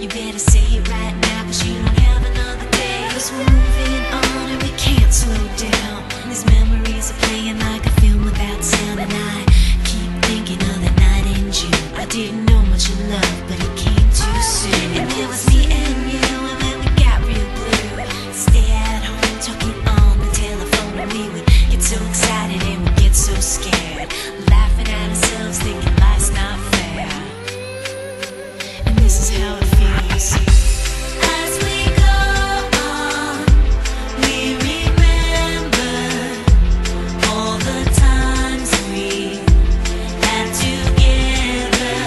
You better say it right now, 'cause you don't have another day. 'Cause we're moving on and we can't slow down. These memories are playing like a film without sound. And I keep thinking of the night in June. I didn't know much of love, but it came too soon. And it was me and you, and then we got real blue. Stay at home talking on the telephone, and we would get so excited and we'd get so scared, laughing at ourselves, thinking life's not fair. And this is how it feels. As we go on, we remember all the times we had together.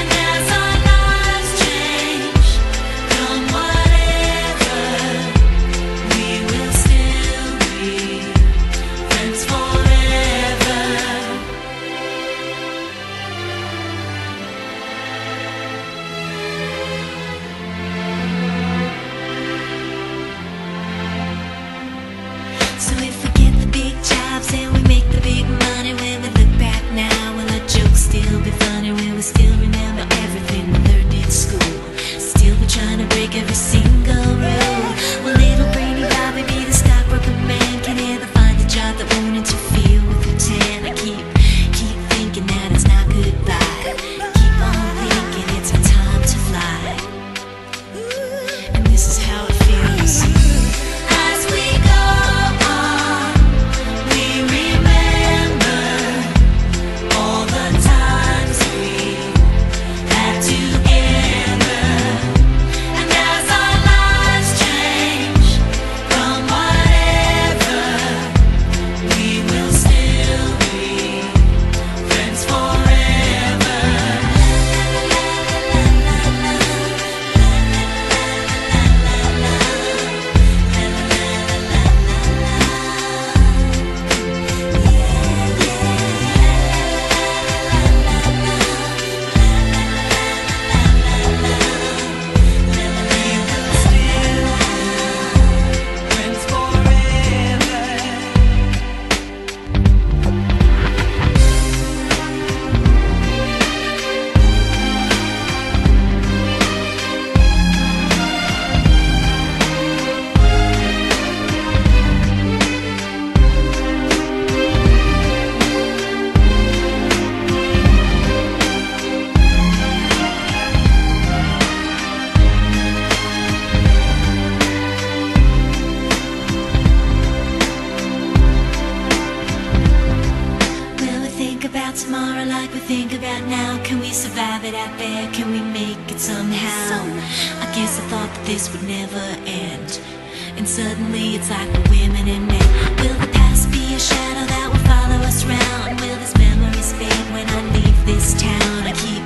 And as our lives change, come whatever, we will still be friends forever. So if we get the big jobs and we make the big money, when we look back now, will our jokes still be funny? Will we still remember everything we learned in school? Still be trying to break every single rule? Will little brainy Bobby be the stockbroker man? Can he ever find a job that won't interfere with the tan? I keep thinking that it's not goodbye. Keep on thinking it's our time to fly. And this is how it feels. As we go on, we remember all the times we had together. And as our lives change from whatever, we will still be friends forever. Friends forever. Will we think about tomorrow like we think about now? Can we survive it out there? Can we make it somehow? I guess I thought that this would never end, and suddenly it's like we're women and men. Will the past be a shadow that will follow us round? Will these memories fade when I leave this town? I keep